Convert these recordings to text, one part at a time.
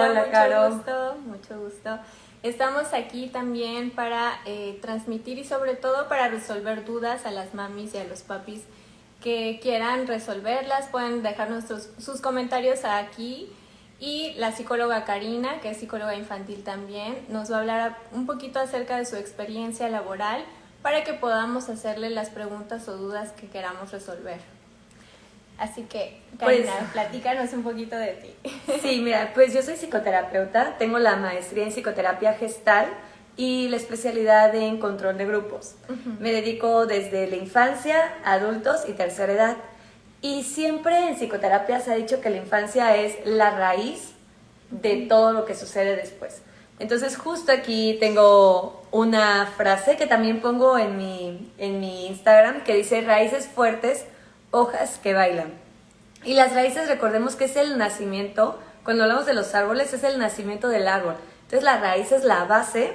Hola, Caro. Mucho gusto. Estamos aquí también para transmitir y sobre todo para resolver dudas a las mamis y a los papis que quieran resolverlas. Pueden dejarnos sus comentarios aquí y la psicóloga Karina, que es psicóloga infantil también, nos va a hablar un poquito acerca de su experiencia laboral para que podamos hacerle las preguntas o dudas que queramos resolver. Así que, Karina, platícanos un poquito de ti. Sí, mira, pues yo soy psicoterapeuta, tengo la maestría en psicoterapia gestal y la especialidad en control de grupos. Me dedico desde la infancia, adultos y tercera edad. Y siempre en psicoterapia se ha dicho que la infancia es la raíz de todo lo que sucede después. Entonces justo aquí tengo una frase que también pongo en mi Instagram que dice: raíces fuertes, hojas que bailan. Y las raíces, recordemos que es el nacimiento, cuando hablamos de los árboles, es el nacimiento del árbol. Entonces la raíz es la base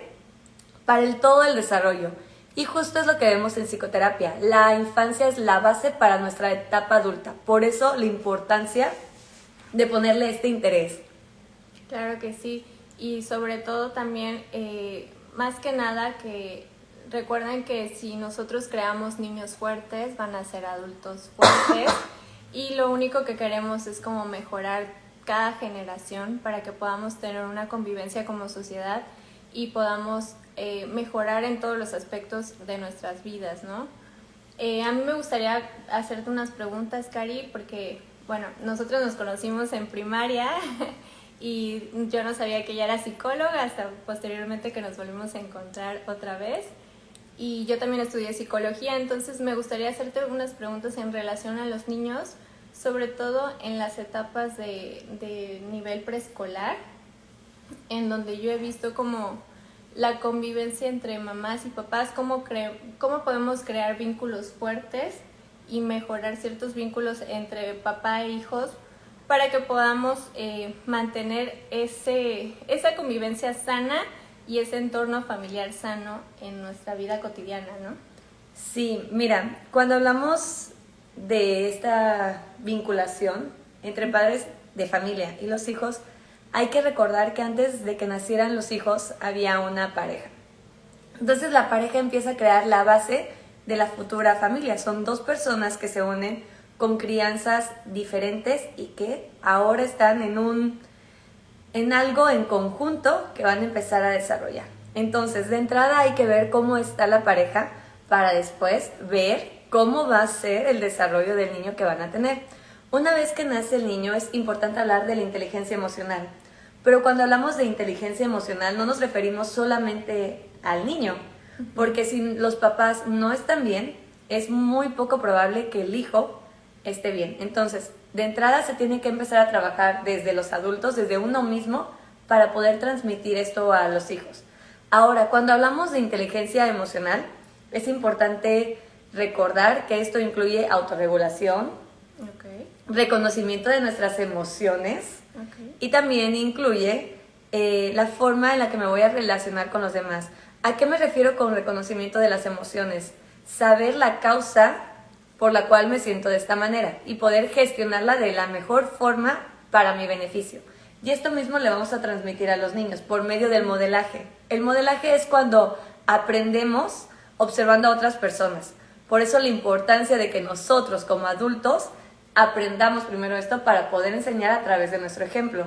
para todo el desarrollo. Y justo es lo que vemos en psicoterapia. La infancia es la base para nuestra etapa adulta. Por eso la importancia de ponerle este interés. Claro que sí. Y sobre todo también, más que nada, que recuerden que si nosotros creamos niños fuertes, van a ser adultos fuertes. Y lo único que queremos es como mejorar cada generación para que podamos tener una convivencia como sociedad y podamos mejorar en todos los aspectos de nuestras vidas, ¿no? A mí me gustaría hacerte unas preguntas, Cari, porque, bueno, nosotros nos conocimos en primaria y yo no sabía que ella era psicóloga hasta posteriormente que nos volvimos a encontrar otra vez. Y yo también estudié psicología, entonces me gustaría hacerte algunas preguntas en relación a los niños, sobre todo en las etapas de nivel preescolar, en donde yo he visto como la convivencia entre mamás y papás, cómo podemos crear vínculos fuertes y mejorar ciertos vínculos entre papá e hijos para que podamos mantener esa convivencia sana y ese entorno familiar sano en nuestra vida cotidiana, ¿no? Sí, mira, cuando hablamos de esta vinculación entre padres de familia y los hijos, hay que recordar que antes de que nacieran los hijos había una pareja. Entonces la pareja empieza a crear la base de la futura familia. Son dos personas que se unen con crianzas diferentes y que ahora están en algo en conjunto que van a empezar a desarrollar. Entonces, de entrada hay que ver cómo está la pareja para después ver cómo va a ser el desarrollo del niño que van a tener. Una vez que nace el niño es importante hablar de la inteligencia emocional. Pero cuando hablamos de inteligencia emocional no nos referimos solamente al niño, porque si los papás no están bien, es muy poco probable que el hijo esté bien. Entonces, de entrada se tiene que empezar a trabajar desde los adultos, desde uno mismo, para poder transmitir esto a los hijos. Ahora, cuando hablamos de inteligencia emocional, es importante recordar que esto incluye autorregulación, reconocimiento de nuestras emociones y también incluye la forma en la que me voy a relacionar con los demás. ¿A qué me refiero con reconocimiento de las emociones? Saber la causa por la cual me siento de esta manera y poder gestionarla de la mejor forma para mi beneficio. Y esto mismo le vamos a transmitir a los niños por medio del modelaje. El modelaje es cuando aprendemos observando a otras personas. Por eso la importancia de que nosotros como adultos aprendamos primero esto para poder enseñar a través de nuestro ejemplo.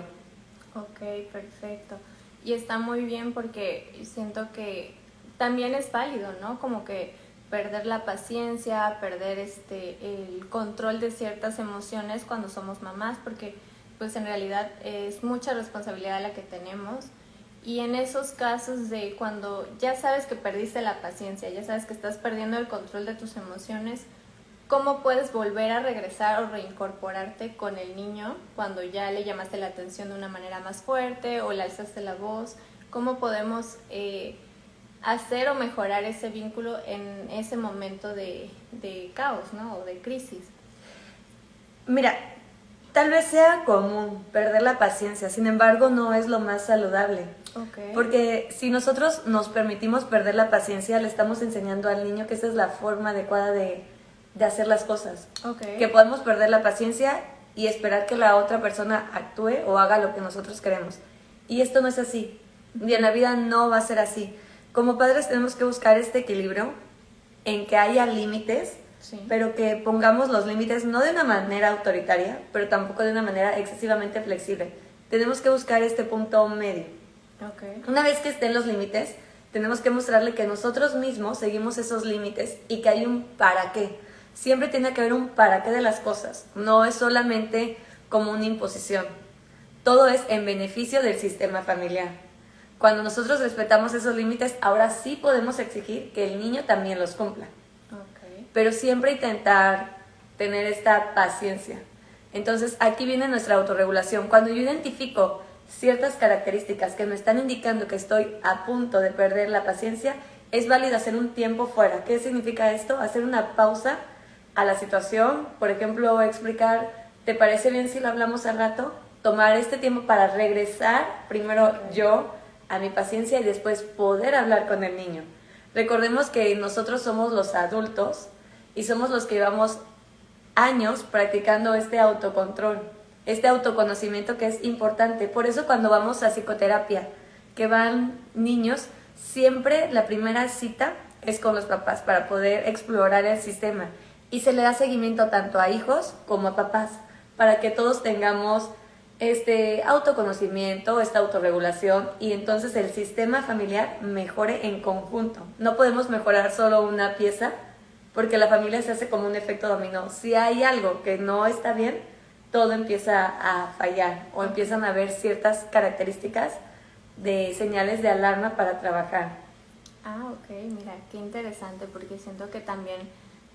Ok, perfecto. Y está muy bien porque siento que también es válido, ¿no? Como que perder la paciencia, perder el control de ciertas emociones cuando somos mamás, porque pues en realidad es mucha responsabilidad la que tenemos. Y en esos casos de cuando ya sabes que perdiste la paciencia, ya sabes que estás perdiendo el control de tus emociones, ¿cómo puedes volver a regresar o reincorporarte con el niño cuando ya le llamaste la atención de una manera más fuerte o le alzaste la voz? ¿Cómo podemos hacer o mejorar ese vínculo en ese momento de caos, ¿no? O de crisis? Mira, tal vez sea común perder la paciencia, sin embargo no es lo más saludable. Porque si nosotros nos permitimos perder la paciencia, le estamos enseñando al niño que esa es la forma adecuada de hacer las cosas. Que podemos perder la paciencia y esperar que la otra persona actúe o haga lo que nosotros queremos. Y esto no es así. Y en la vida no va a ser así. Como padres tenemos que buscar este equilibrio en que haya límites, Sí. pero que pongamos los límites no de una manera autoritaria, pero tampoco de una manera excesivamente flexible. Tenemos que buscar este punto medio. Okay. Una vez que estén los límites, tenemos que mostrarle que nosotros mismos seguimos esos límites y que hay un para qué. Siempre tiene que haber un para qué de las cosas. No es solamente como una imposición. Todo es en beneficio del sistema familiar. Cuando nosotros respetamos esos límites, ahora sí podemos exigir que el niño también los cumpla. Okay. Pero siempre intentar tener esta paciencia. Entonces aquí viene nuestra autorregulación. Cuando yo identifico ciertas características que me están indicando que estoy a punto de perder la paciencia, es válido hacer un tiempo fuera. ¿Qué significa esto? Hacer una pausa a la situación. Por ejemplo, explicar, ¿te parece bien si lo hablamos al rato? Tomar este tiempo para regresar primero yo a mi paciencia y después poder hablar con el niño. Recordemos que nosotros somos los adultos y somos los que llevamos años practicando este autocontrol, este autoconocimiento que es importante. Por eso cuando vamos a psicoterapia, que van niños, siempre la primera cita es con los papás para poder explorar el sistema y se le da seguimiento tanto a hijos como a papás para que todos tengamos este autoconocimiento, esta autorregulación y entonces el sistema familiar mejore en conjunto. No podemos mejorar solo una pieza porque la familia se hace como un efecto dominó. Si hay algo que no está bien, todo empieza a fallar o empiezan a haber ciertas características de señales de alarma para trabajar. Ah, ok, mira, qué interesante porque siento que también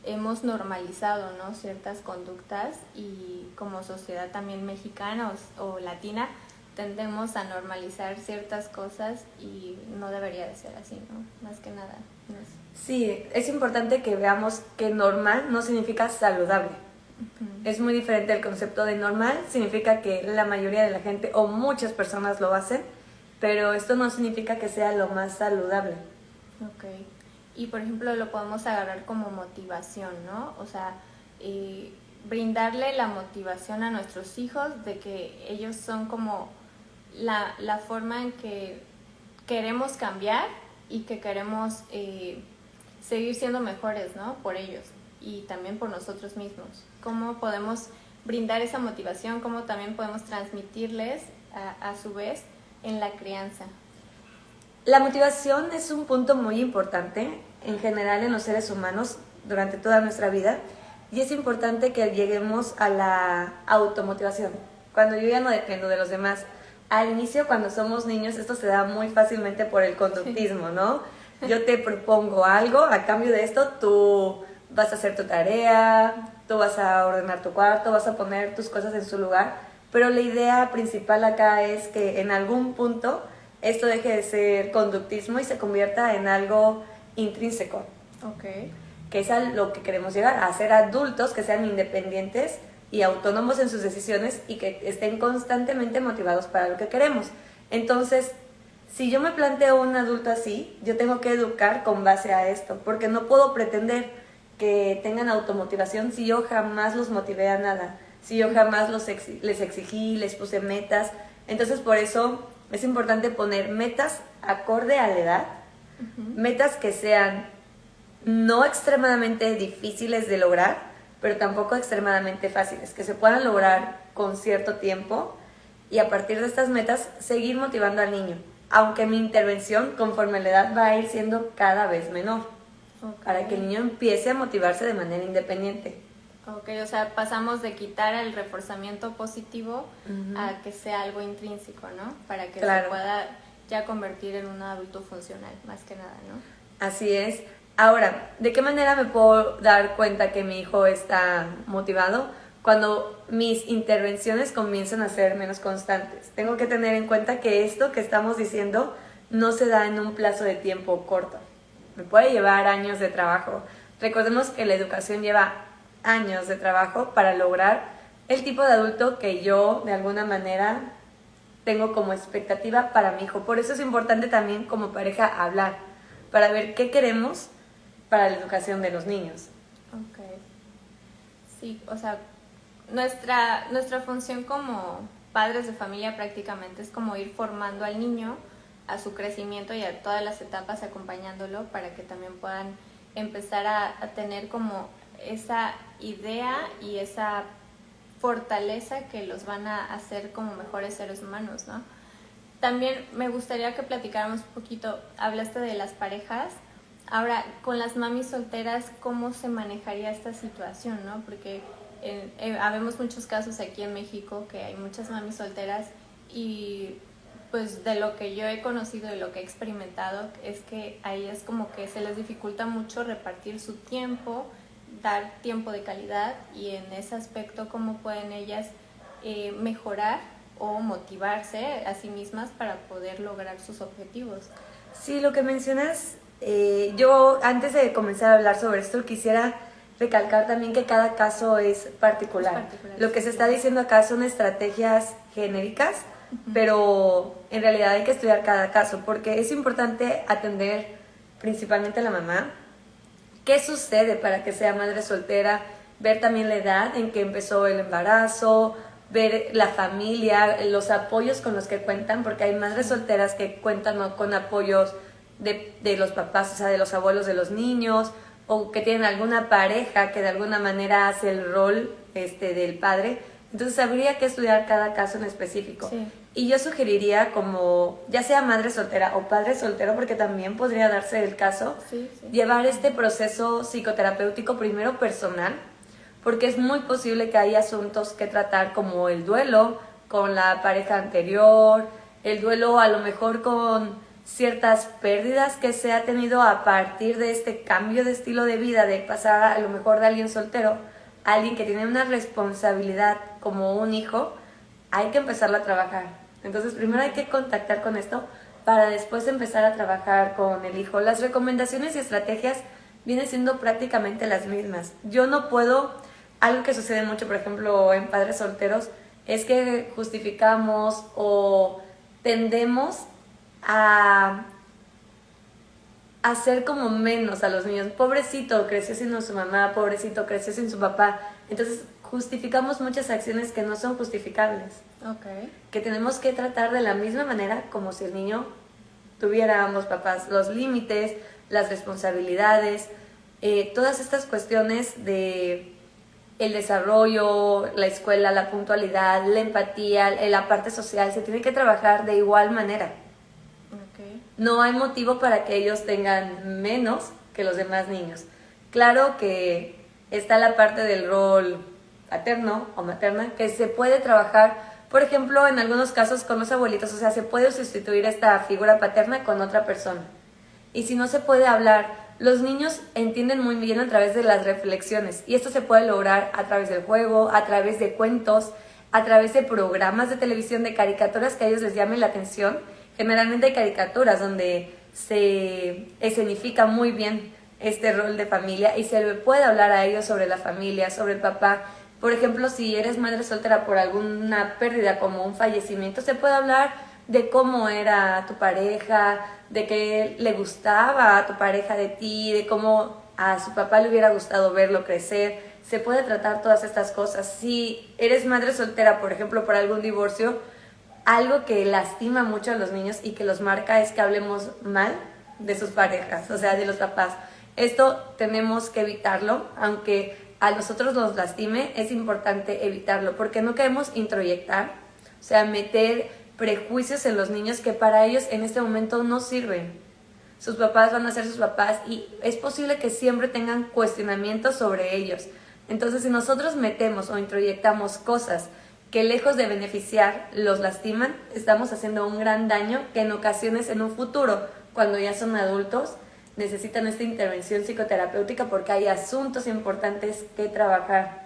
hemos normalizado, ¿no?, ciertas conductas y como sociedad también mexicana o latina tendemos a normalizar ciertas cosas y no debería de ser así, ¿no? Más que nada. No es... Sí, es importante que veamos que normal no significa saludable. Es muy diferente el concepto de normal, significa que la mayoría de la gente o muchas personas lo hacen, pero esto no significa que sea lo más saludable. Ok. Y por ejemplo lo podemos agarrar como motivación, ¿no? O sea, brindarle la motivación a nuestros hijos de que ellos son como la forma en que queremos cambiar y que queremos seguir siendo mejores, ¿no? Por ellos y también por nosotros mismos. ¿Cómo podemos brindar esa motivación? ¿Cómo también podemos transmitirles a su vez en la crianza? La motivación es un punto muy importante en general en los seres humanos durante toda nuestra vida y es importante que lleguemos a la automotivación. Cuando yo ya no dependo de los demás. Al inicio, cuando somos niños, esto se da muy fácilmente por el conductismo, ¿no? Yo te propongo algo, a cambio de esto tú vas a hacer tu tarea, tú vas a ordenar tu cuarto, vas a poner tus cosas en su lugar, pero la idea principal acá es que en algún punto esto deje de ser conductismo y se convierta en algo intrínseco. Okay. Que es a lo que queremos llegar, a ser adultos que sean independientes y autónomos en sus decisiones y que estén constantemente motivados para lo que queremos. Entonces, si yo me planteo un adulto así, yo tengo que educar con base a esto, porque no puedo pretender que tengan automotivación si yo jamás los motivé a nada, si yo jamás les exigí, les puse metas. Entonces, por eso es importante poner metas acorde a la edad, metas que sean no extremadamente difíciles de lograr, pero tampoco extremadamente fáciles, que se puedan lograr con cierto tiempo y a partir de estas metas seguir motivando al niño, aunque mi intervención conforme la edad va a ir siendo cada vez menor, para que el niño empiece a motivarse de manera independiente. Ok, o sea, pasamos de quitar el reforzamiento positivo a que sea algo intrínseco, ¿no? Para que se pueda ya convertir en un adulto funcional, más que nada, ¿no? Así es. Ahora, ¿de qué manera me puedo dar cuenta que mi hijo está motivado? Cuando mis intervenciones comienzan a ser menos constantes. Tengo que tener en cuenta que esto que estamos diciendo no se da en un plazo de tiempo corto. Me puede llevar años de trabajo. Recordemos que la educación lleva años de trabajo para lograr el tipo de adulto que yo, de alguna manera, tengo como expectativa para mi hijo. Por eso es importante también como pareja hablar, para ver qué queremos para la educación de los niños. Ok. Sí, o sea, nuestra función como padres de familia prácticamente es como ir formando al niño a su crecimiento y a todas las etapas acompañándolo para que también puedan empezar a tener como esa idea y esa fortaleza que los van a hacer como mejores seres humanos, ¿no? También me gustaría que platicáramos un poquito, hablaste de las parejas, ahora con las mamis solteras, ¿cómo se manejaría esta situación, no? Porque habemos muchos casos aquí en México que hay muchas mamis solteras y pues de lo que yo he conocido y lo que he experimentado es que a ellas como que se les dificulta mucho repartir su tiempo, dar tiempo de calidad y en ese aspecto cómo pueden ellas mejorar o motivarse a sí mismas para poder lograr sus objetivos. Sí, lo que mencionas, yo antes de comenzar a hablar sobre esto quisiera recalcar también que cada caso es particular. Lo que se está diciendo acá son estrategias genéricas, pero en realidad hay que estudiar cada caso porque es importante atender principalmente a la mamá. ¿Qué sucede para que sea madre soltera? Ver también la edad en que empezó el embarazo, ver la familia, los apoyos con los que cuentan, porque hay madres solteras que cuentan con apoyos de los papás, o sea, de los abuelos de los niños, o que tienen alguna pareja que de alguna manera hace el rol del padre. Entonces habría que estudiar cada caso en específico. Sí. Y yo sugeriría como, ya sea madre soltera o padre soltero, porque también podría darse el caso, Sí. llevar este proceso psicoterapéutico primero personal, porque es muy posible que haya asuntos que tratar como el duelo con la pareja anterior, el duelo a lo mejor con ciertas pérdidas que se ha tenido a partir de este cambio de estilo de vida, de pasar a lo mejor de alguien soltero a alguien que tiene una responsabilidad como un hijo. Hay que empezarlo a trabajar. Entonces primero hay que contactar con esto para después empezar a trabajar con el hijo. Las recomendaciones y estrategias vienen siendo prácticamente las mismas. Yo no puedo, algo que sucede mucho, por ejemplo, en padres solteros, es que justificamos o tendemos a hacer como menos a los niños. Pobrecito, creció sin su mamá, pobrecito, creció sin su papá. Entonces justificamos muchas acciones que no son justificables. Okay. Que tenemos que tratar de la misma manera como si el niño tuviera ambos papás, los límites, las responsabilidades, todas estas cuestiones de el desarrollo, la escuela, la puntualidad, la empatía, la parte social, se tiene que trabajar de igual manera. Okay. No hay motivo para que ellos tengan menos que los demás niños. Claro que está la parte del rol paterno o materna que se puede trabajar, por ejemplo, en algunos casos con los abuelitos, o sea, se puede sustituir esta figura paterna con otra persona. Y si no se puede hablar, los niños entienden muy bien a través de las reflexiones y esto se puede lograr a través del juego, a través de cuentos, a través de programas de televisión, de caricaturas que a ellos les llamen la atención. Generalmente hay caricaturas donde se escenifica muy bien este rol de familia y se le puede hablar a ellos sobre la familia, sobre el papá. Por ejemplo, si eres madre soltera por alguna pérdida como un fallecimiento, se puede hablar de cómo era tu pareja, de qué le gustaba a tu pareja de ti, de cómo a su papá le hubiera gustado verlo crecer. Se puede tratar todas estas cosas. Si eres madre soltera, por ejemplo, por algún divorcio, algo que lastima mucho a los niños y que los marca es que hablemos mal de sus parejas, o sea, de los papás. Esto tenemos que evitarlo, aunque a nosotros nos lastime, es importante evitarlo, porque no queremos introyectar, o sea, meter prejuicios en los niños que para ellos en este momento no sirven. Sus papás van a ser sus papás y es posible que siempre tengan cuestionamientos sobre ellos. Entonces, si nosotros metemos o introyectamos cosas que lejos de beneficiar los lastiman, estamos haciendo un gran daño que en ocasiones en un futuro, cuando ya son adultos, necesitan esta intervención psicoterapéutica porque hay asuntos importantes que trabajar.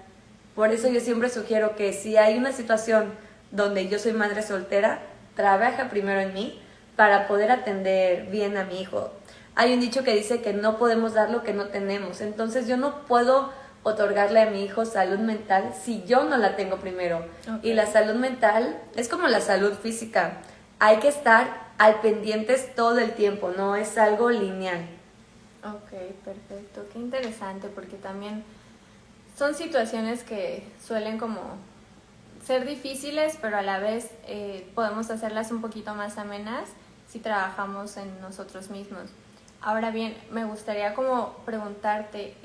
Por eso yo siempre sugiero que si hay una situación donde yo soy madre soltera, trabaja primero en mí para poder atender bien a mi hijo. Hay un dicho que dice que no podemos dar lo que no tenemos, entonces yo no puedo otorgarle a mi hijo salud mental si yo no la tengo primero. Okay. Y la salud mental es como la salud física, hay que estar al pendientes todo el tiempo, no es algo lineal. Ok, perfecto, qué interesante, porque también son situaciones que suelen como ser difíciles, pero a la vez podemos hacerlas un poquito más amenas si trabajamos en nosotros mismos. Ahora bien, me gustaría como preguntarte,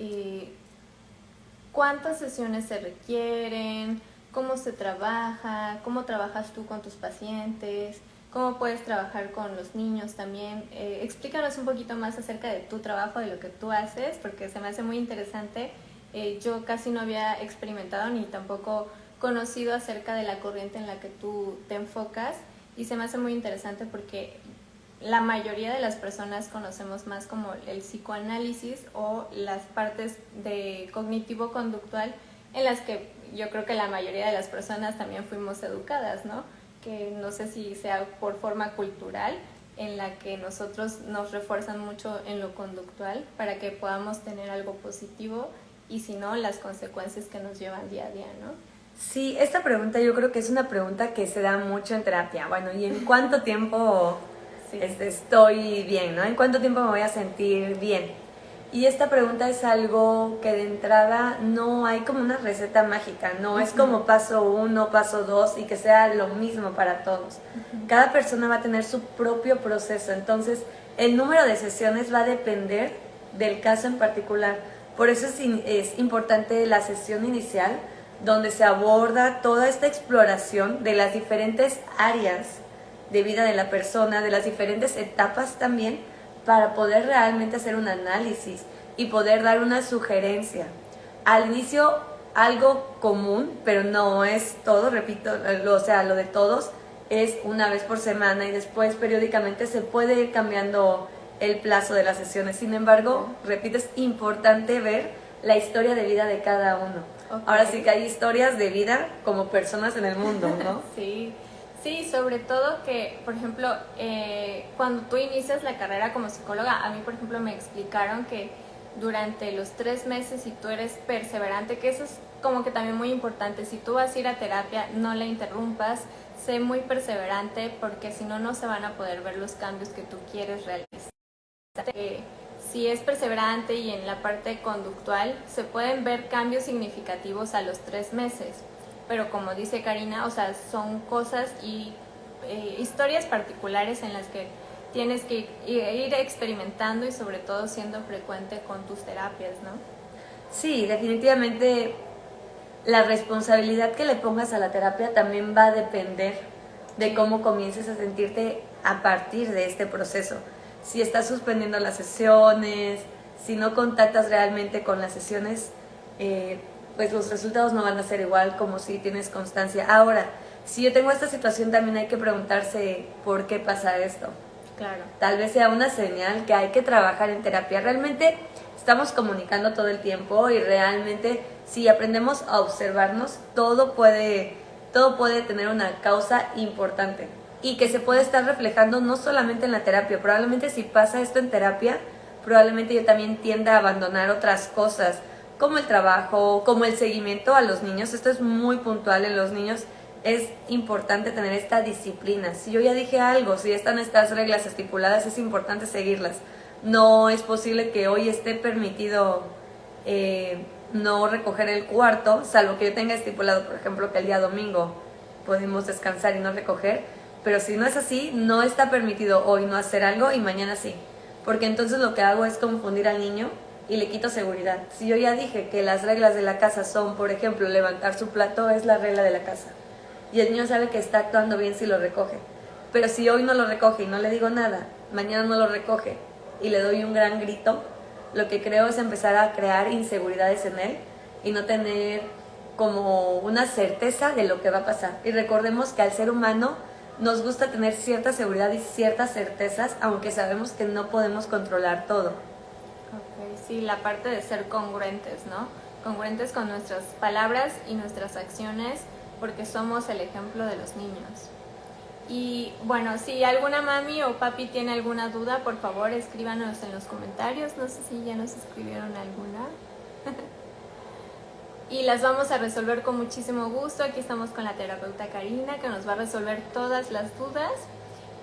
¿cuántas sesiones se requieren? ¿Cómo se trabaja? ¿Cómo trabajas tú con tus pacientes? ¿Cómo puedes trabajar con los niños también? Explícanos un poquito más acerca de tu trabajo, de lo que tú haces, porque se me hace muy interesante. Yo casi no había experimentado ni tampoco conocido acerca de la corriente en la que tú te enfocas, y se me hace muy interesante porque la mayoría de las personas conocemos más como el psicoanálisis o las partes de cognitivo-conductual en las que yo creo que la mayoría de las personas también fuimos educadas, ¿no? Que no sé si sea por forma cultural en la que nosotros nos refuerzan mucho en lo conductual para que podamos tener algo positivo, y si no, las consecuencias que nos llevan día a día, ¿no? Sí, esta pregunta yo creo que es una pregunta que se da mucho en terapia. Bueno, ¿y en cuánto tiempo estoy bien, ¿no? ¿En cuánto tiempo me voy a sentir bien? Y esta pregunta es algo que de entrada no hay como una receta mágica, no es como paso 1, paso 2 y que sea lo mismo para todos. Cada persona va a tener su propio proceso, entonces el número de sesiones va a depender del caso en particular. Por eso es importante la sesión inicial, donde se aborda toda esta exploración de las diferentes áreas de vida de la persona, de las diferentes etapas también, para poder realmente hacer un análisis y poder dar una sugerencia. Al inicio algo común, pero no es todo, repito, lo de todos es una vez por semana, y después periódicamente se puede ir cambiando el plazo de las sesiones. Sin embargo, repito, es importante ver la historia de vida de cada uno. Okay. Ahora sí que hay historias de vida como personas en el mundo, ¿no? Sí. Sí, sobre todo que, por ejemplo, cuando tú inicias la carrera como psicóloga, a mí, por ejemplo, me explicaron que durante los 3 meses, si tú eres perseverante, que eso es como que también muy importante, si tú vas a ir a terapia, no la interrumpas, sé muy perseverante, porque si no, no se van a poder ver los cambios que tú quieres realizar. Si es perseverante y en la parte conductual, se pueden ver cambios significativos a los 3 meses. Pero como dice Karina, o sea, son cosas y historias particulares en las que tienes que ir experimentando y sobre todo siendo frecuente con tus terapias, ¿no? Sí, definitivamente la responsabilidad que le pongas a la terapia también va a depender de cómo comiences a sentirte a partir de este proceso. Si estás suspendiendo las sesiones, si no contactas realmente con las sesiones, pues los resultados no van a ser igual como si tienes constancia. Ahora, si yo tengo esta situación, también hay que preguntarse por qué pasa esto. Claro. Tal vez sea una señal que hay que trabajar en terapia. Realmente estamos comunicando todo el tiempo, y realmente si aprendemos a observarnos, todo puede tener una causa importante y que se puede estar reflejando no solamente en la terapia. Probablemente si pasa esto en terapia, probablemente yo también tienda a abandonar otras cosas, como el trabajo, como el seguimiento a los niños. Esto es muy puntual en los niños. Es importante tener esta disciplina. Si yo ya dije algo, si están estas reglas estipuladas, es importante seguirlas. No es posible que hoy esté permitido no recoger el cuarto, salvo que yo tenga estipulado, por ejemplo, que el día domingo podemos descansar y no recoger. Pero si no es así, no está permitido hoy no hacer algo y mañana sí. Porque entonces lo que hago es confundir al niño y le quito seguridad. Si yo ya dije que las reglas de la casa son, por ejemplo, levantar su plato, es la regla de la casa. Y el niño sabe que está actuando bien si lo recoge. Pero si hoy no lo recoge y no le digo nada, mañana no lo recoge y le doy un gran grito, lo que creo es empezar a crear inseguridades en él y no tener como una certeza de lo que va a pasar. Y recordemos que al ser humano nos gusta tener cierta seguridad y ciertas certezas, aunque sabemos que no podemos controlar todo. Okay, sí, la parte de ser congruentes, ¿no? Congruentes con nuestras palabras y nuestras acciones, porque somos el ejemplo de los niños. Y bueno, si alguna mami o papi tiene alguna duda, por favor escríbanos en los comentarios. No sé si ya nos escribieron alguna. Y las vamos a resolver con muchísimo gusto. Aquí estamos con la terapeuta Karina, que nos va a resolver todas las dudas.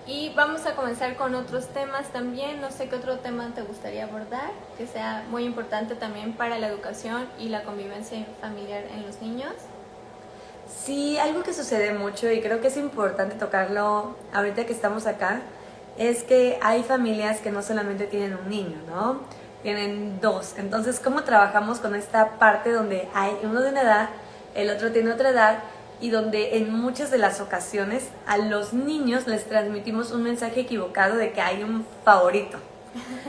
Y vamos a comenzar con otros temas también. No sé qué otro tema te gustaría abordar, que sea muy importante también para la educación y la convivencia familiar en los niños. Sí, algo que sucede mucho y creo que es importante tocarlo ahorita que estamos acá, es que hay familias que no solamente tienen un niño, ¿no? Tienen dos. Entonces, ¿cómo trabajamos con esta parte donde hay uno de una edad, el otro tiene otra edad y donde en muchas de las ocasiones a los niños les transmitimos un mensaje equivocado de que hay un favorito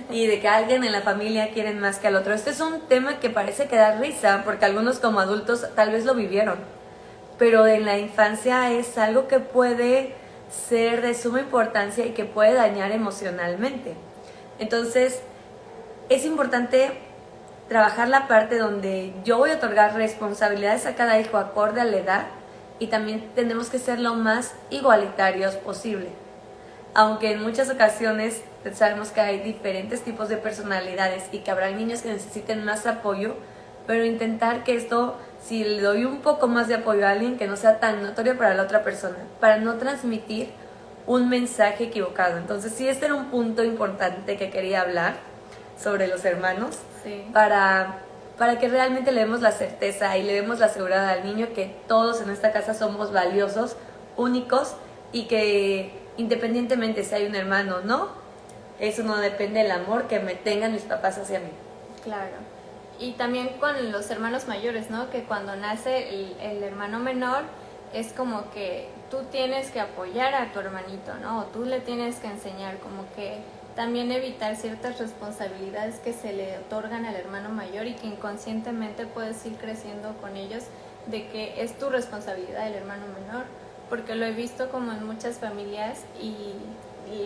y de que alguien en la familia quieren más que al otro? Este es un tema que parece que da risa porque algunos como adultos tal vez lo vivieron, pero en la infancia es algo que puede ser de suma importancia y que puede dañar emocionalmente. Entonces, es importante trabajar la parte donde yo voy a otorgar responsabilidades a cada hijo acorde a la edad y también tenemos que ser lo más igualitarios posible. Aunque en muchas ocasiones sabemos que hay diferentes tipos de personalidades y que habrá niños que necesiten más apoyo, pero intentar que esto, si le doy un poco más de apoyo a alguien, que no sea tan notorio para la otra persona, para no transmitir un mensaje equivocado. Entonces sí, este era un punto importante que quería hablar sobre los hermanos, Sí. para que realmente le demos la certeza y le demos la seguridad al niño que todos en esta casa somos valiosos, únicos, y que independientemente si hay un hermano o no, eso no depende del amor que me tengan mis papás hacia mí. Claro. Y también con los hermanos mayores, ¿no? Que cuando nace el hermano menor es como que tú tienes que apoyar a tu hermanito, ¿no? O tú le tienes que enseñar, como que también evitar ciertas responsabilidades que se le otorgan al hermano mayor y que inconscientemente puedes ir creciendo con ellos, de que es tu responsabilidad el hermano menor, porque lo he visto como en muchas familias y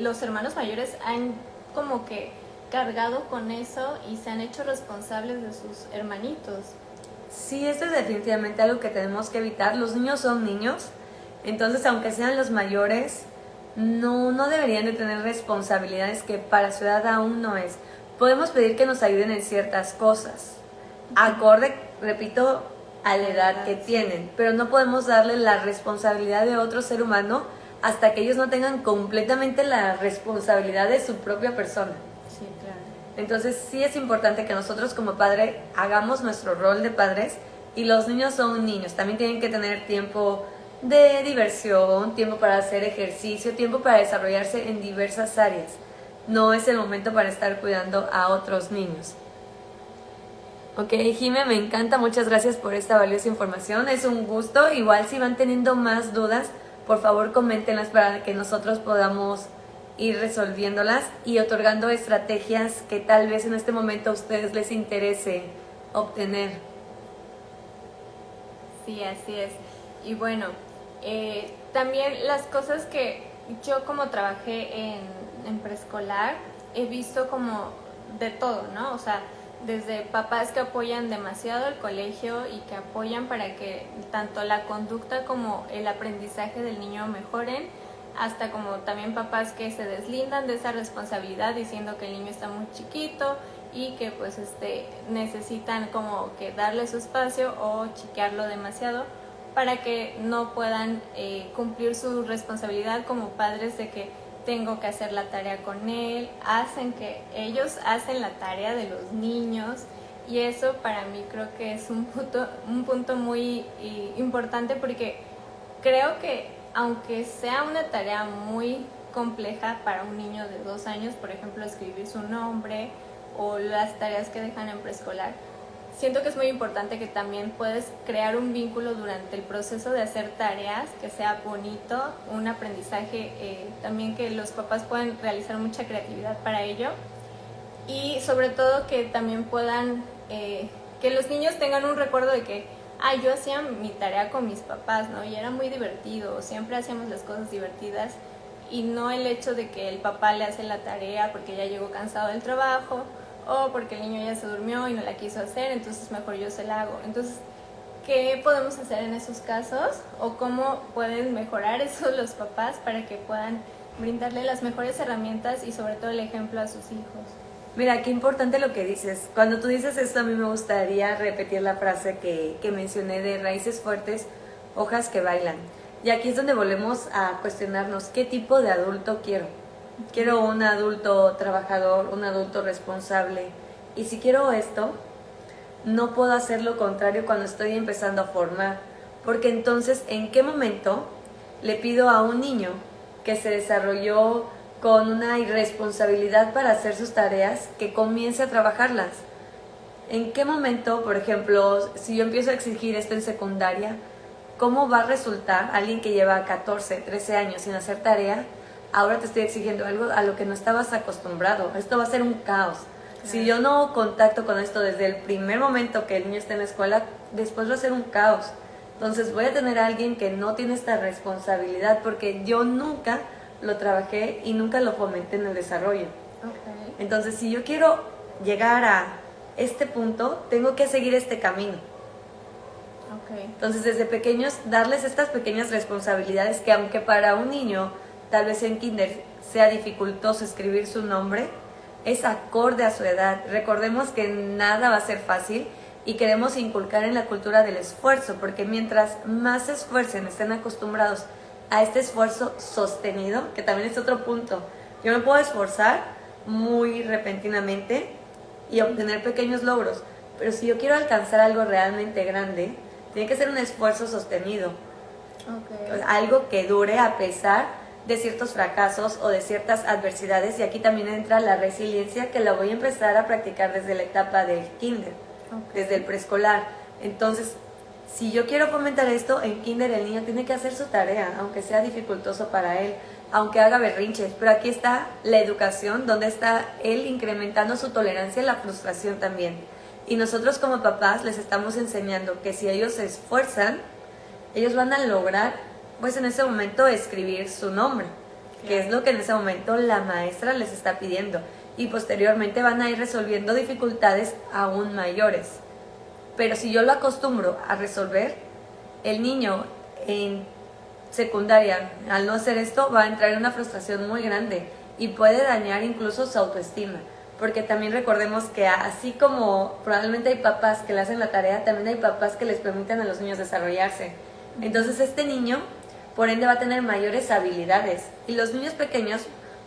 los hermanos mayores han como que cargado con eso y se han hecho responsables de sus hermanitos. Sí, esto es definitivamente algo que tenemos que evitar. Los niños son niños, entonces aunque sean los mayores, no deberían de tener responsabilidades que para su edad aún no es. Podemos pedir que nos ayuden en ciertas cosas, acorde, repito, a la edad que tienen, pero no podemos darle la responsabilidad de otro ser humano hasta que ellos no tengan completamente la responsabilidad de su propia persona. Sí, claro. Entonces sí es importante que nosotros como padre hagamos nuestro rol de padres, y los niños son niños, también tienen que tener tiempo de diversión, tiempo para hacer ejercicio, tiempo para desarrollarse en diversas áreas. No es el momento para estar cuidando a otros niños. Ok, Jime, me encanta, muchas gracias por esta valiosa información, es un gusto. Igual si van teniendo más dudas, por favor coméntenlas para que nosotros podamos ir resolviéndolas y otorgando estrategias que tal vez en este momento a ustedes les interese obtener. Sí, así es. Y bueno, también las cosas que yo como trabajé en preescolar, he visto como de todo, ¿no? O sea, desde papás que apoyan demasiado el colegio y que apoyan para que tanto la conducta como el aprendizaje del niño mejoren, hasta como también papás que se deslindan de esa responsabilidad diciendo que el niño está muy chiquito y que pues necesitan como que darle su espacio o chiquearlo demasiado para que no puedan cumplir su responsabilidad como padres, de que tengo que hacer la tarea con él, ellos hacen la tarea de los niños, y eso para mí creo que es un punto muy importante, porque creo que aunque sea una tarea muy compleja para un niño de 2 años, por ejemplo, escribir su nombre o las tareas que dejan en preescolar, siento que es muy importante que también puedes crear un vínculo durante el proceso de hacer tareas, que sea bonito, un aprendizaje, también que los papás puedan realizar mucha creatividad para ello, y sobre todo que también puedan, que los niños tengan un recuerdo de que yo hacía mi tarea con mis papás, ¿no? Y era muy divertido, siempre hacíamos las cosas divertidas, y no el hecho de que el papá le hace la tarea porque ya llegó cansado del trabajo, o porque el niño ya se durmió y no la quiso hacer, entonces mejor yo se la hago. Entonces, ¿qué podemos hacer en esos casos? ¿O cómo pueden mejorar eso los papás para que puedan brindarle las mejores herramientas y sobre todo el ejemplo a sus hijos? Mira, qué importante lo que dices. Cuando tú dices esto, a mí me gustaría repetir la frase que mencioné de raíces fuertes, hojas que bailan. Y aquí es donde volvemos a cuestionarnos qué tipo de adulto quiero. Quiero un adulto trabajador, un adulto responsable. Y si quiero esto, no puedo hacer lo contrario cuando estoy empezando a formar. porque entonces, ¿en qué momento le pido a un niño que se desarrolló con una irresponsabilidad para hacer sus tareas que comience a trabajarlas? ¿En qué momento, por ejemplo, si yo empiezo a exigir esto en secundaria, cómo va a resultar alguien que lleva 14, 13 años sin hacer tarea? Ahora te estoy exigiendo algo a lo que no estabas acostumbrado. Esto va a ser un caos. Si yo no contacto con esto desde el primer momento que el niño está en la escuela, después va a ser un caos. Entonces voy a tener a alguien que no tiene esta responsabilidad porque yo nunca lo trabajé y nunca lo fomenté en el desarrollo. Okay. Entonces, si yo quiero llegar a este punto, tengo que seguir este camino. Okay. Entonces, desde pequeños, darles estas pequeñas responsabilidades que aunque para un niño, tal vez en kinder, sea dificultoso escribir su nombre, es acorde a su edad. Recordemos que nada va a ser fácil y queremos inculcar en la cultura del esfuerzo, porque mientras más se esfuercen, estén acostumbrados a este esfuerzo sostenido, que también es otro punto. Yo me puedo esforzar muy repentinamente y obtener pequeños logros, pero si yo quiero alcanzar algo realmente grande, tiene que ser un esfuerzo sostenido. Okay. Algo que dure a pesar de ciertos fracasos o de ciertas adversidades, y aquí también entra la resiliencia, que la voy a empezar a practicar desde la etapa del kinder, desde el preescolar. Entonces, si yo quiero fomentar esto, en kinder el niño tiene que hacer su tarea, aunque sea dificultoso para él, aunque haga berrinches, pero aquí está la educación, donde está él incrementando su tolerancia a la frustración también. Y nosotros como papás les estamos enseñando que si ellos se esfuerzan, ellos van a lograr, pues en ese momento, escribir su nombre, que es lo que en ese momento la maestra les está pidiendo. Y posteriormente van a ir resolviendo dificultades aún mayores. Pero si yo lo acostumbro a resolver, el niño en secundaria, al no hacer esto, va a entrar en una frustración muy grande y puede dañar incluso su autoestima. Porque también recordemos que así como probablemente hay papás que le hacen la tarea, también hay papás que les permiten a los niños desarrollarse. Entonces este niño, por ende, va a tener mayores habilidades. Y los niños pequeños,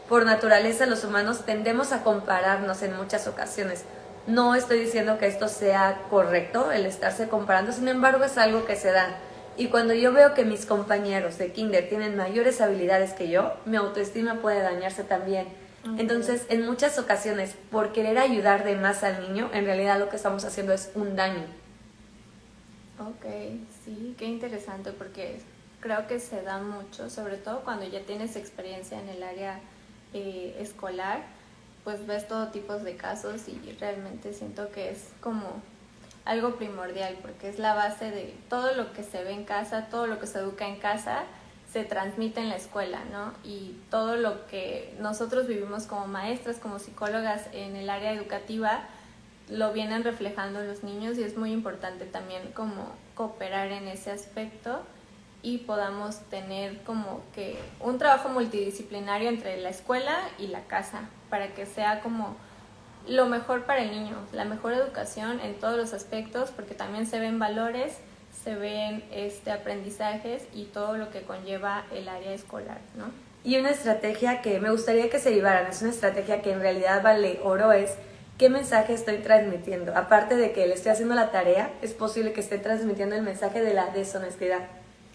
por naturaleza, los humanos tendemos a compararnos en muchas ocasiones. No estoy diciendo que esto sea correcto, el estarse comparando, sin embargo es algo que se da. Y cuando yo veo que mis compañeros de kinder tienen mayores habilidades que yo, mi autoestima puede dañarse también. Entonces, en muchas ocasiones, por querer ayudar de más al niño, en realidad lo que estamos haciendo es un daño. Ok, sí, qué interesante, porque creo que se da mucho, sobre todo cuando ya tienes experiencia en el área escolar, pues ves todo tipo de casos y realmente siento que es como algo primordial, porque es la base de todo lo que se ve en casa, todo lo que se educa en casa, se transmite en la escuela, ¿no? Y todo lo que nosotros vivimos como maestras, como psicólogas en el área educativa, lo vienen reflejando los niños, y es muy importante también como cooperar en ese aspecto y podamos tener como que un trabajo multidisciplinario entre la escuela y la casa, para que sea como lo mejor para el niño, la mejor educación en todos los aspectos, porque también se ven valores, se ven aprendizajes y todo lo que conlleva el área escolar, ¿no? Y una estrategia que me gustaría que se llevaran, es una estrategia que en realidad vale oro, es qué mensaje estoy transmitiendo. Aparte de que le estoy haciendo la tarea, es posible que esté transmitiendo el mensaje de la deshonestidad.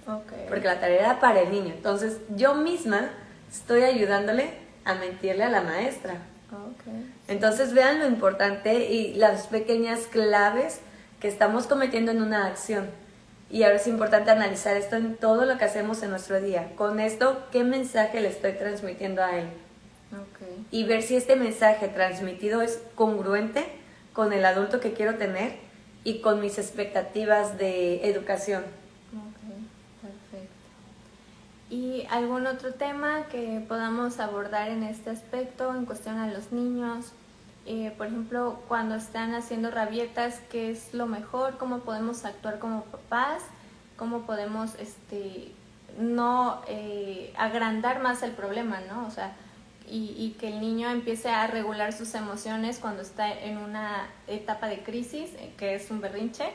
Okay. Porque la tarea era para el niño. Entonces yo misma estoy ayudándole a mentirle a la maestra. Okay. Entonces vean lo importante y las pequeñas claves que estamos cometiendo en una acción. Y ahora es importante analizar esto en todo lo que hacemos en nuestro día. Con esto, ¿qué mensaje le estoy transmitiendo a él? Okay. Y ver si este mensaje transmitido es congruente con el adulto que quiero tener y con mis expectativas de educación. Okay, perfecto. ¿Y algún otro tema que podamos abordar en este aspecto en cuestión a los niños? Por ejemplo, cuando están haciendo rabietas, ¿qué es lo mejor? ¿Cómo podemos actuar como papás? ¿Cómo podemos no agrandar más el problema, ¿no? O sea, y que el niño empiece a regular sus emociones cuando está en una etapa de crisis, que es un berrinche,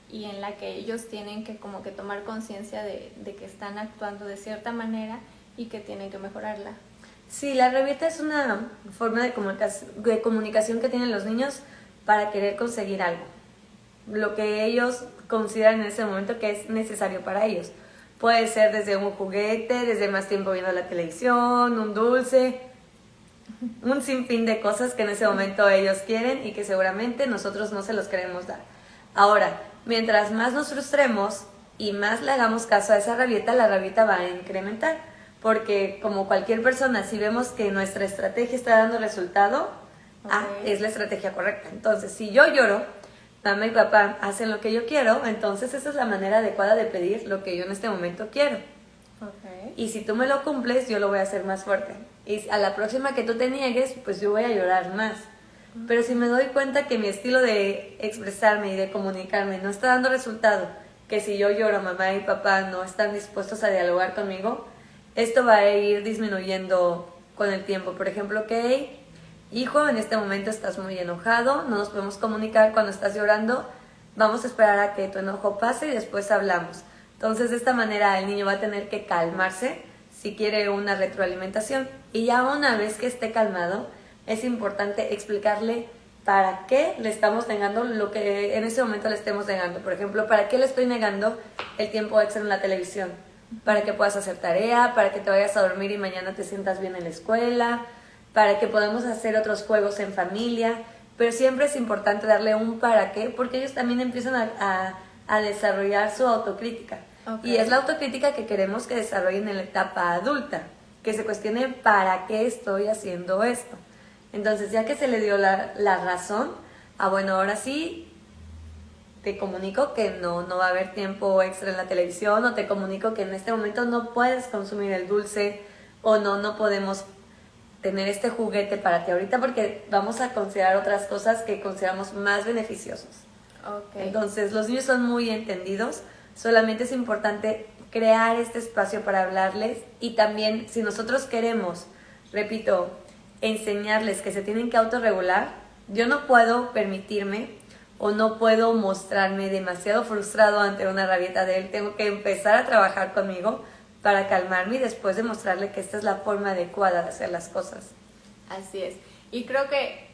y en la que ellos tienen que como que tomar conciencia de que están actuando de cierta manera y que tienen que mejorarla. Sí, la rabieta es una forma de comunicación que tienen los niños para querer conseguir algo. lo que ellos consideran en ese momento que es necesario para ellos. Puede ser desde un juguete, desde más tiempo viendo la televisión, un dulce, un sinfín de cosas que en ese momento ellos quieren y que seguramente nosotros no se los queremos dar. Ahora, mientras más nos frustremos y más le hagamos caso a esa rabieta, la rabieta va a incrementar. Porque como cualquier persona, si vemos que nuestra estrategia está dando resultado, es la estrategia correcta. Entonces, si yo lloro, mamá y papá hacen lo que yo quiero, entonces esa es la manera adecuada de pedir lo que yo en este momento quiero. Y si tú me lo cumples, yo lo voy a hacer más fuerte. Y a la próxima que tú te niegues, pues yo voy a llorar más. Pero si me doy cuenta que mi estilo de expresarme y de comunicarme no está dando resultado, que si yo lloro, mamá y papá no están dispuestos a dialogar conmigo, esto va a ir disminuyendo con el tiempo. Por ejemplo, ok, hijo, en este momento estás muy enojado, no nos podemos comunicar cuando estás llorando, vamos a esperar a que tu enojo pase y después hablamos. Entonces, de esta manera el niño va a tener que calmarse si quiere una retroalimentación. Y ya una vez que esté calmado, es importante explicarle para qué le estamos negando lo que en ese momento le estemos negando. Por ejemplo, ¿para qué le estoy negando el tiempo extra en la televisión? Para que puedas hacer tarea, para que te vayas a dormir y mañana te sientas bien en la escuela, para que podamos hacer otros juegos en familia, pero siempre es importante darle un para qué, porque ellos también empiezan a desarrollar su autocrítica. Y es la autocrítica que queremos que desarrollen en la etapa adulta, que se cuestione para qué estoy haciendo esto. Entonces, ya que se le dio la razón, bueno, ahora sí te comunico que no va a haber tiempo extra en la televisión, o te comunico que en este momento no puedes consumir el dulce, o no podemos tener este juguete para ti ahorita porque vamos a considerar otras cosas que consideramos más beneficiosos. Entonces, los niños son muy entendidos, solamente es importante crear este espacio para hablarles, y también si nosotros queremos, repito, enseñarles que se tienen que autorregular, yo no puedo permitirme o no puedo mostrarme demasiado frustrado ante una rabieta de él. Tengo que empezar a trabajar conmigo para calmarme y después demostrarle que esta es la forma adecuada de hacer las cosas. Así es. Y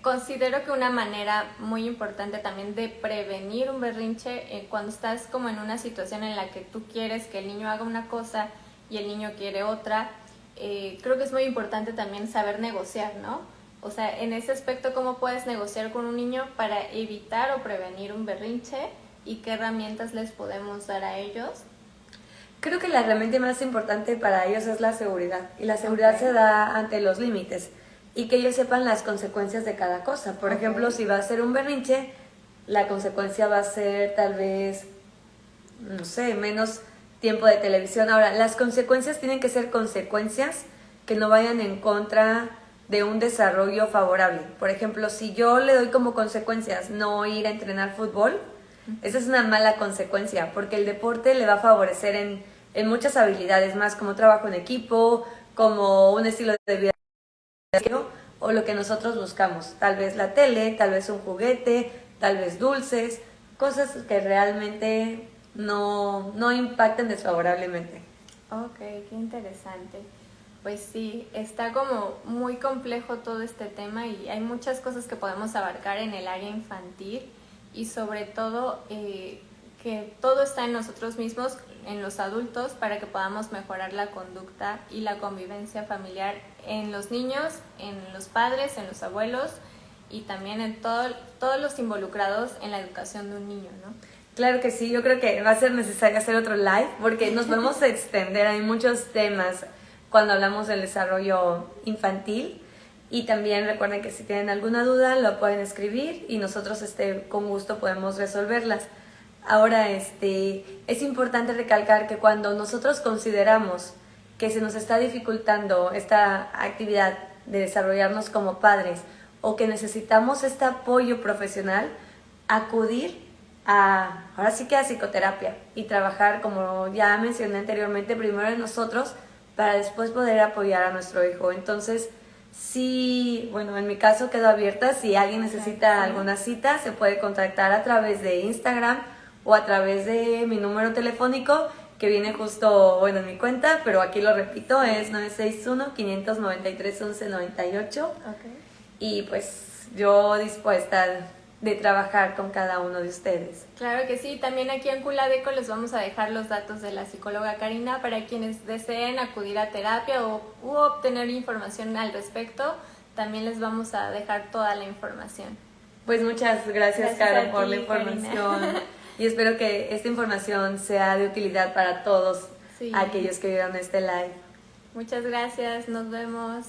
considero que una manera muy importante también de prevenir un berrinche, cuando estás como en una situación en la que tú quieres que el niño haga una cosa y el niño quiere otra, creo que es muy importante también saber negociar, ¿no? O sea, en ese aspecto, ¿cómo puedes negociar con un niño para evitar o prevenir un berrinche? ¿Y qué herramientas les podemos dar a ellos? Creo que la herramienta más importante para ellos es la seguridad. Y la seguridad se da ante los límites. Y que ellos sepan las consecuencias de cada cosa. Por ejemplo, si va a ser un berrinche, la consecuencia va a ser tal vez, no sé, menos tiempo de televisión. Ahora, las consecuencias tienen que ser consecuencias que no vayan en contra de un desarrollo favorable. Por ejemplo, si yo le doy como consecuencias no ir a entrenar fútbol, esa es una mala consecuencia, porque el deporte le va a favorecer en muchas habilidades más, como trabajo en equipo, como un estilo de vida o lo que nosotros buscamos. Tal vez la tele, tal vez un juguete, tal vez dulces, cosas que realmente no impacten desfavorablemente. Ok, qué interesante. Pues sí, está como muy complejo todo este tema y hay muchas cosas que podemos abarcar en el área infantil, y sobre todo que todo está en nosotros mismos, en los adultos, para que podamos mejorar la conducta y la convivencia familiar en los niños, en los padres, en los abuelos y también en todos los involucrados en la educación de un niño, ¿no? Claro que sí, yo creo que va a ser necesario hacer otro live porque nos podemos extender, hay muchos temas cuando hablamos del desarrollo infantil. Y también recuerden que si tienen alguna duda lo pueden escribir y nosotros con gusto podemos resolverlas. Ahora es importante recalcar que cuando nosotros consideramos que se nos está dificultando esta actividad de desarrollarnos como padres o que necesitamos este apoyo profesional, acudir ahora sí que a psicoterapia y trabajar, como ya mencioné anteriormente, primero en nosotros para después poder apoyar a nuestro hijo. Entonces, sí, bueno, en mi caso quedo abierta. Si alguien necesita alguna cita, se puede contactar a través de Instagram o a través de mi número telefónico que viene justo, bueno, en mi cuenta, pero aquí lo repito, es 961-593-1198. Okay. Y pues yo dispuesta de trabajar con cada uno de ustedes. Claro que sí, también aquí en Culadeco les vamos a dejar los datos de la psicóloga Karina para quienes deseen acudir a terapia u obtener información al respecto. También les vamos a dejar toda la información. Pues muchas gracias Caro, por la ti, información. Karina. Y espero que esta información sea de utilidad para todos Sí. aquellos que vieron este live. Muchas gracias, nos vemos.